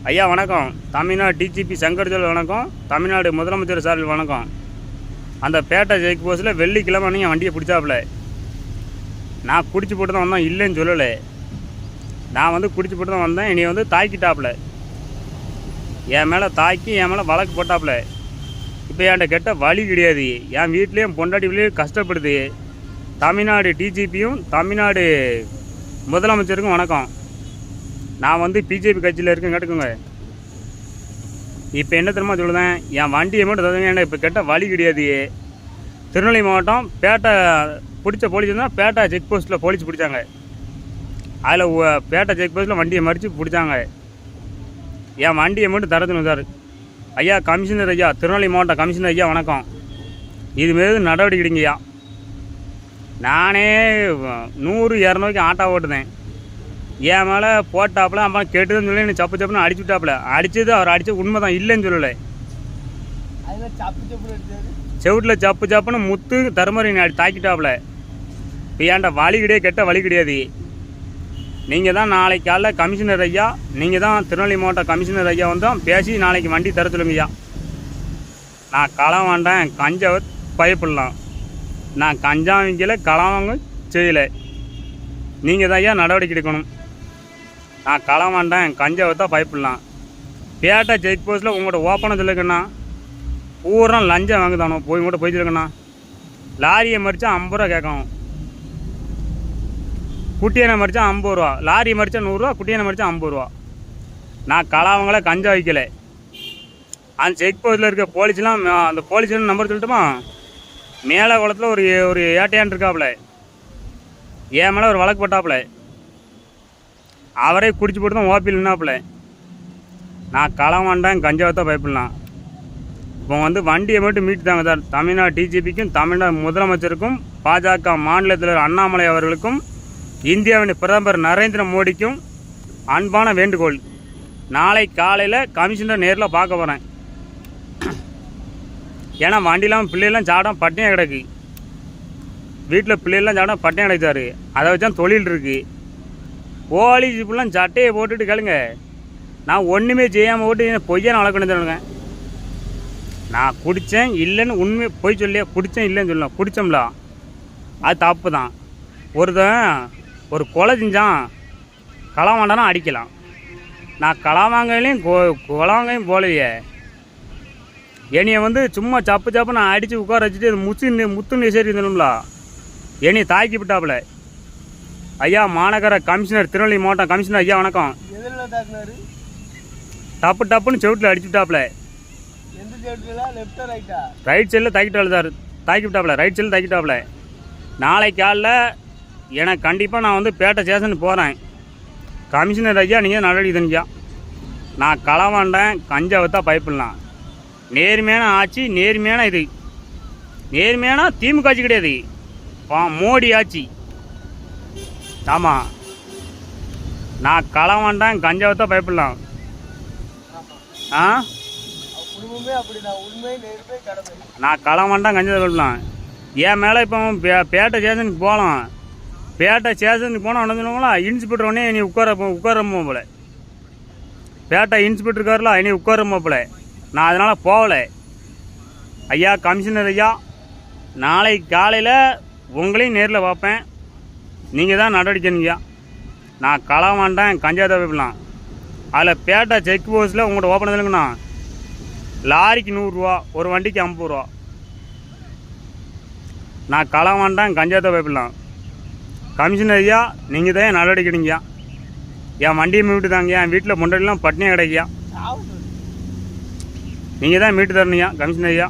ஐயா வணக்கம். Tamil Nadu DGP Shankar sir வணக்கம். தமிழ்நாடு முதலமைச்சர் சார் வணக்கம். அந்த பேட்டை செக் போஸ்ட்டில் வெள்ளிக்கிழமை நீங்கள் வண்டியை பிடிச்சாப்புல. நான் குடிச்சு போட்டு தான் வந்தேன், இல்லைன்னு சொல்லலை. நான் வந்து குடிச்சு போட்டு தான் வந்தேன். என்னை வந்து தாக்கிட்டாப்புல, என் மேலே தாக்கி என் மேலே வழக்கு போட்டாப்புல. இப்போ என்கிட்ட கெட்ட வழி கிடையாது. என் வீட்லேயும் பொண்டாட்டி வீட்லேயும் கஷ்டப்படுது. தமிழ்நாடு டிஜிபியும் தமிழ்நாடு முதலமைச்சருக்கும் வணக்கம். நான் வந்து பிஜேபி கட்சியில் இருக்கேன், கேட்டுக்கோங்க. இப்போ என்ன தெரியுமா சொல்லுதேன், என் வண்டியை மட்டும் தருங்க. ஏன்னா இப்போ கெட்ட வழி கிடையாது. திருநெல்வேலி மாவட்டம் பேட்டை பிடிச்ச போலீஸ் தான் பேட்டை செக் போஸ்ட்டில் போலீஸ் பிடிச்சாங்க. அதில் பேட்டை செக் போஸ்ட்டில் வண்டியை மறித்து பிடிச்சாங்க. என் வண்டியை மட்டும் தரதுன்னு சார். ஐயா கமிஷனர் ஐயா, திருநெல்வேலி மாவட்டம் கமிஷனர் ஐயா வணக்கம். இதுமாரி நடவடிக்கை எடுங்கய்யா. நானே 100-200 ஆட்டோ ஓட்டுதேன். என் மேலே போட்டாப்புல அப்புறம் கேட்டுதுன்னு சொல்லி எனக்கு சப்பு சப்புன்னு அடிச்சு விட்டாப்புல. அடிச்சது அவர் அடித்தது உண்மை தான், இல்லைன்னு சொல்லலை. செவிட்டில் சப்பு சப்புன்னு முத்து தருமரி தாக்கிட்டாப்புல. இப்போ ஏன்டா வழி கிடையாது, கெட்ட வழி கிடையாது. நீங்கள் தான் நாளைக்கு காலைல கமிஷனர் ஐயா, நீங்கள் தான் திருநெல்வேலி மாவட்ட கமிஷனர் ஐயா வந்தோம் பேசி நாளைக்கு வண்டி தர சொல்லுங்கய்யா. நான் களம் வேண்டேன், கஞ்சா பயப்படலாம். நான் கஞ்சா வைக்கல, களவாங்க செய்யலை. நீங்கள் தான் ஐயா நடவடிக்கை எடுக்கணும். நான் களம் வேண்டேன், கஞ்சாவை தான் பயப்படலாம். பேட்டை செக் போஸ்ட்டில் உங்கள்கிட்ட ஓப்பனாக சொல்லிருக்கண்ணா, பூரா லஞ்சம் வாங்குதானோ. உங்கள்கிட்ட போய் சொல்லிருக்கண்ணா. லாரியை மறிச்சா 50 ரூபா கேட்கணும். குட்டியனை மறிச்சா 50 ரூபா, லாரியை மறிச்சா 100 ரூபா, குட்டியனை மறிச்சா 50 ரூபா. நான் களவங்களை கஞ்சா வைக்கலை. அந்த செக் போஸ்ட்டில் இருக்க போலீஸ்லாம், அந்த போலீஸ்லாம் நம்பர் சொல்லட்டுமா? மேலே குளத்தில் ஒரு ஏட்டையான் இருக்காப்புல, என் மேலே ஒரு வழக்கு போட்டாப்புல. அவரே குடிச்சு போட்டு தான் ஓப்பியில் நின்னாப்புல. நான் களம் வேண்டாம், கஞ்சாவை தான் பயப்படலாம். இப்போ வந்து வண்டியை மட்டும் மீட்டுதாங்க சார். தமிழ்நாடு டிஜிபிக்கும் தமிழ்நாடு முதலமைச்சருக்கும் பாஜக மாநில தலைவர் அண்ணாமலை அவர்களுக்கும் இந்தியாவின் பிரதமர் நரேந்திர மோடிக்கும் அன்பான வேண்டுகோள். நாளை காலையில் கமிஷனர் நேரில் பார்க்க போகிறேன். ஏன்னா வண்டிலாம் பிள்ளைலாம் சாடம் பட்டினியாக கிடக்கு. வீட்டில் பிள்ளைலாம் சாடம் பட்டினியாக கிடச்சாரு. அதை வச்சா தொழில் இருக்குது. போலீஸ் இப்படிலாம் சட்டையை போட்டுட்டு கேளுங்க. நான் ஒன்றுமே செய்யாமல் ஓட்டு பொய்யான வழக்கு சொல்லுங்க. நான் குடித்தேன் இல்லைன்னு உண்மை பொய் சொல்லியே குடித்தேன் இல்லைன்னு சொல்லலாம். குடித்தோம்ல, அது தப்பு தான். ஒரு கொலை செஞ்சான், களம் வேண்டானா அடிக்கலாம். நான் களவாங்கலையும் கொலவாங்கையும் போலையே. என்னையை வந்து சும்மா சப்பு நான் அடித்து உட்கார வச்சுட்டு அது முத்து நெசரி இருந்தோம்ல, என்னையை தாக்கி விட்டாப்புல. ஐயா மாநகர கமிஷனர் திருநெல்வேலி மாவட்டம் கமிஷனர் ஐயா வணக்கம். டப்புன்னு செவிட்டில் அடிச்சு விட்டாப்புல. ரைட் சைடில் தாக்கிட்டாள் சார். தாக்கி விட்டாப்புல, ரைட் சைடில் தாக்கிட்டாப்புல. நாளைக்கு காலைல எனக்கு கண்டிப்பாக நான் வந்து பேட்டை ஸ்டேஷனுக்கு போகிறேன். கமிஷனர் ஐயா நீங்கள் நடவடிக்கை தனியா. நான் களம் வேண்டேன், கஞ்சாவை தான் பயப்படலாம். நேர்மையான ஆட்சி, நேர்மையான இது. நேர்மையான திமுக ஆட்சி கிடையாது, மோடி ஆட்சி. ஆமாம், நான் களம் வேண்டாம், கஞ்சாவை தான் பயப்படலாம். நான் களம் வேண்டாம், கஞ்சாவை பயப்படலாம். என் மேலே இப்போ பேட்டை ஸ்டேஷனுக்கு போகலாம். பேட்டை ஸ்டேஷனுக்கு போனால் என்ன சொல்லுவாங்களா, இன்ஸ்பெக்டர் உடனே நீ உட்காரமோ போல. பேட்டை இன்ஸ்பெக்டர் இருக்காருல, நீ உட்காரமோ போல. நான் அதனால் போகலை. ஐயா கமிஷனர் ஐயா, நாளைக்கு காலையில் உங்களையும் நேரில் பார்ப்பேன். நீங்கள் தான் நடவடிக்கைங்கய்யா. நான் களம் வேண்டாம், கஞ்சா தவிர்க்கலாம். அதில் பேட்டை செக் போஸ்ட்டில் உங்கள்கிட்ட ஓப்பன் இல்லைங்கண்ணா, லாரிக்கு 100 ரூபா, ஒரு வண்டிக்கு 50 ரூபா. நான் களம் வேண்டாம், கஞ்சா தவிர்க்கலாம். கமிஷனர் ஐயா நீங்கள் தான் நடவடிக்கை எடுங்கய்யா. என் வண்டியை மீட்டு தாங்க. என் வீட்டில் பொண்டாட்டிலாம் பட்டினியாக கிடைக்கியா. நீங்கள் தான் மீட்டு தரணுங்கய்யா கமிஷனர் ஐயா.